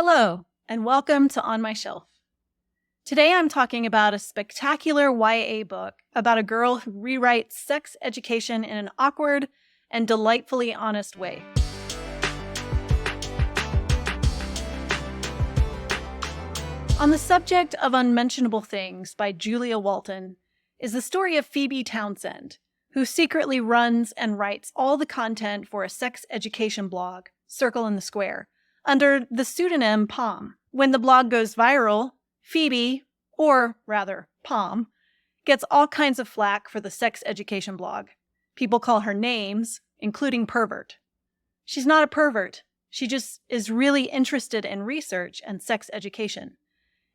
Hello, and welcome to On My Shelf. Today I'm talking about a spectacular YA book about a girl who rewrites sex education in an awkward and delightfully honest way. On the subject of Unmentionable Things by Julia Walton is the story of Phoebe Townsend, who secretly runs and writes all the content for a sex education blog, Circle in the Square, under the pseudonym Pom. When the blog goes viral, Phoebe, or rather Pom, gets all kinds of flack for the sex education blog. People call her names, including pervert. She's not a pervert. She just is really interested in research and sex education.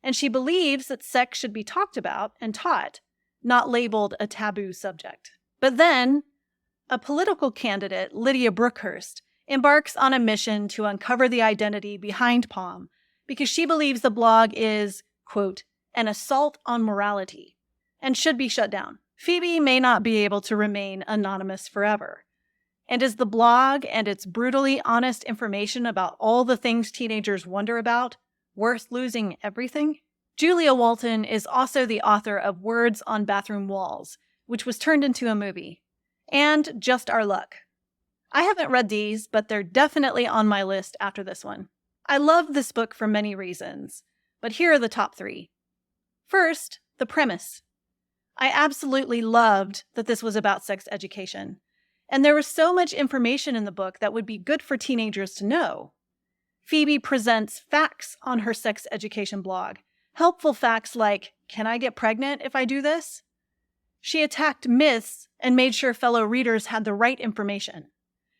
And she believes that sex should be talked about and taught, not labeled a taboo subject. But then, a political candidate, Lydia Brookhurst, embarks on a mission to uncover the identity behind Pom because she believes the blog is, quote, an assault on morality and should be shut down. Phoebe may not be able to remain anonymous forever. And is the blog and its brutally honest information about all the things teenagers wonder about worth losing everything? Julia Walton is also the author of Words on Bathroom Walls, which was turned into a movie, and Just Our Luck. I haven't read these, but they're definitely on my list after this one. I love this book for many reasons, but here are the top 3. First, the premise. I absolutely loved that this was about sex education, and there was so much information in the book that would be good for teenagers to know. Phoebe presents facts on her sex education blog, helpful facts like, can I get pregnant if I do this? She attacked myths and made sure fellow readers had the right information.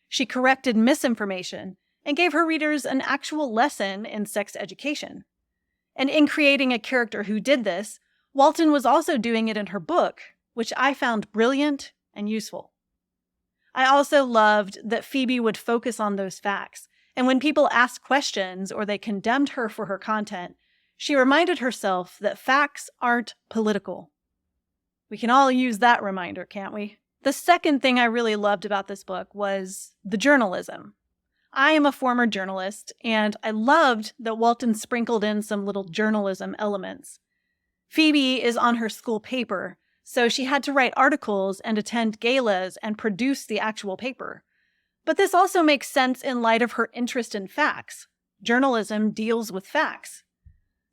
She corrected misinformation and gave her readers an actual lesson in sex education. And in creating a character who did this, Walton was also doing it in her book, which I found brilliant and useful. I also loved that Phoebe would focus on those facts, and when people asked questions or they condemned her for her content, she reminded herself that facts aren't political. We can all use that reminder, can't we? The second thing I really loved about this book was the journalism. I am a former journalist, and I loved that Walton sprinkled in some little journalism elements. Phoebe is on her school paper, so she had to write articles and attend galas and produce the actual paper. But this also makes sense in light of her interest in facts. Journalism deals with facts.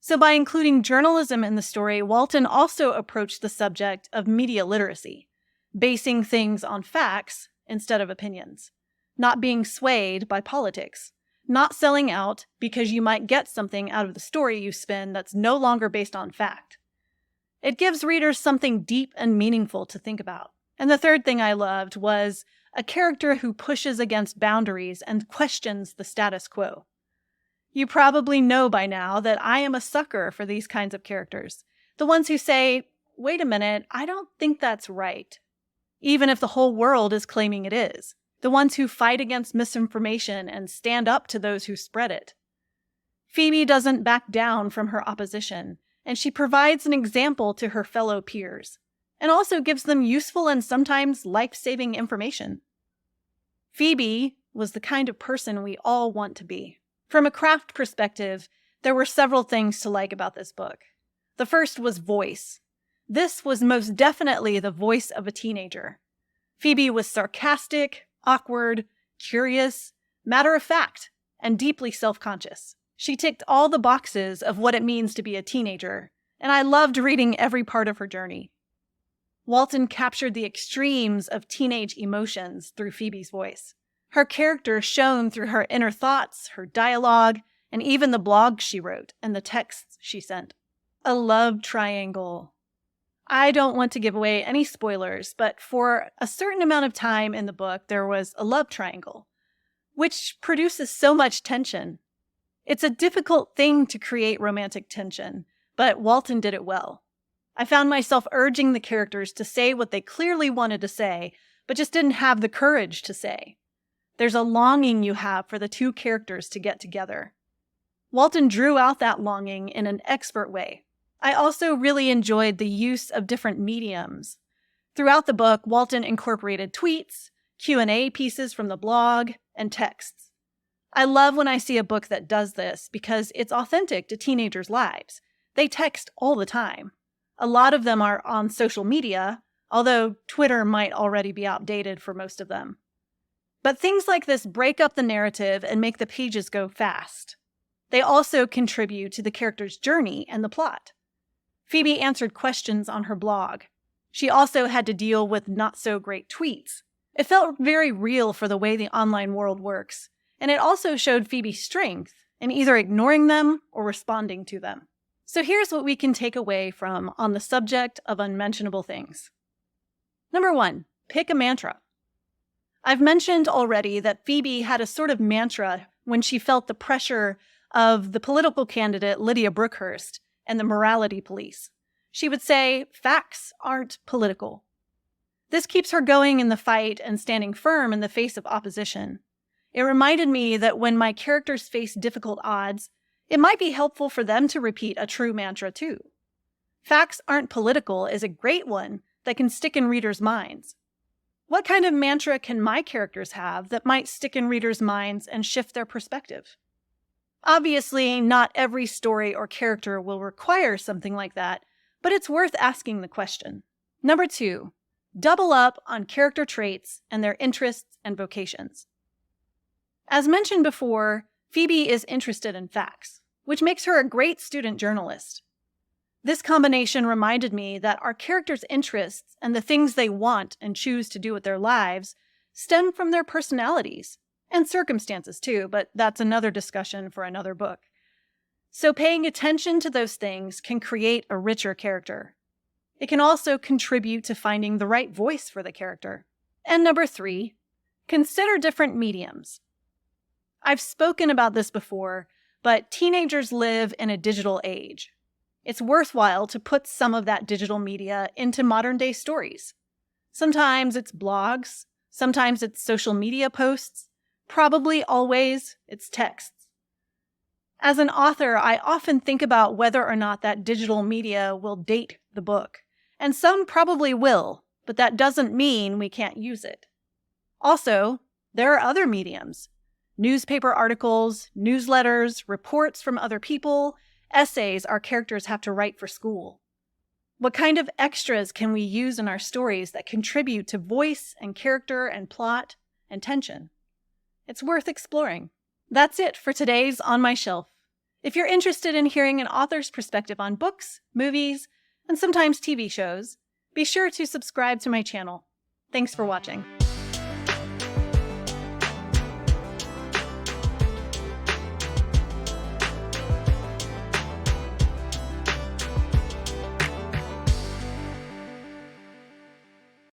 So by including journalism in the story, Walton also approached the subject of media literacy, basing things on facts instead of opinions, not being swayed by politics, not selling out because you might get something out of the story you spin that's no longer based on fact. It gives readers something deep and meaningful to think about. And the third thing I loved was a character who pushes against boundaries and questions the status quo. You probably know by now that I am a sucker for these kinds of characters, the ones who say, wait a minute, I don't think that's right, even if the whole world is claiming it is. The ones who fight against misinformation and stand up to those who spread it. Phoebe doesn't back down from her opposition, and she provides an example to her fellow peers, and also gives them useful and sometimes life-saving information. Phoebe was the kind of person we all want to be. From a craft perspective, there were several things to like about this book. The first was voice. This was most definitely the voice of a teenager. Phoebe was sarcastic, awkward, curious, matter-of-fact, and deeply self-conscious. She ticked all the boxes of what it means to be a teenager, and I loved reading every part of her journey. Walton captured the extremes of teenage emotions through Phoebe's voice. Her character shone through her inner thoughts, her dialogue, and even the blogs she wrote and the texts she sent. A love triangle. I don't want to give away any spoilers, but for a certain amount of time in the book, there was a love triangle, which produces so much tension. It's a difficult thing to create romantic tension, but Walton did it well. I found myself urging the characters to say what they clearly wanted to say, but just didn't have the courage to say. There's a longing you have for the two characters to get together. Walton drew out that longing in an expert way. I also really enjoyed the use of different mediums. Throughout the book, Walton incorporated tweets, Q&A pieces from the blog, and texts. I love when I see a book that does this because it's authentic to teenagers' lives. They text all the time. A lot of them are on social media, although Twitter might already be outdated for most of them. But things like this break up the narrative and make the pages go fast. They also contribute to the character's journey and the plot. Phoebe answered questions on her blog. She also had to deal with not-so-great tweets. It felt very real for the way the online world works, and it also showed Phoebe's strength in either ignoring them or responding to them. So here's what we can take away from On the Subject of Unmentionable Things. Number 1, pick a mantra. I've mentioned already that Phoebe had a sort of mantra when she felt the pressure of the political candidate Lydia Brookhurst and the morality police. She would say, "Facts aren't political." This keeps her going in the fight and standing firm in the face of opposition. It reminded me that when my characters face difficult odds, it might be helpful for them to repeat a true mantra too. "Facts aren't political" is a great one that can stick in readers' minds. What kind of mantra can my characters have that might stick in readers' minds and shift their perspective? Obviously, not every story or character will require something like that, but it's worth asking the question. Number 2, double up on character traits and their interests and vocations. As mentioned before, Phoebe is interested in facts, which makes her a great student journalist. This combination reminded me that our characters' interests and the things they want and choose to do with their lives stem from their personalities and circumstances too, but that's another discussion for another book. So paying attention to those things can create a richer character. It can also contribute to finding the right voice for the character. And number 3, consider different mediums. I've spoken about this before, but teenagers live in a digital age. It's worthwhile to put some of that digital media into modern-day stories. Sometimes it's blogs, sometimes it's social media posts, probably always it's texts. As an author, I often think about whether or not that digital media will date the book, and some probably will, but that doesn't mean we can't use it. Also, there are other mediums. Newspaper articles, newsletters, reports from other people, essays our characters have to write for school. What kind of extras can we use in our stories that contribute to voice and character and plot and tension? It's worth exploring. That's it for today's On My Shelf. If you're interested in hearing an author's perspective on books, movies, and sometimes TV shows, be sure to subscribe to my channel. Thanks for watching.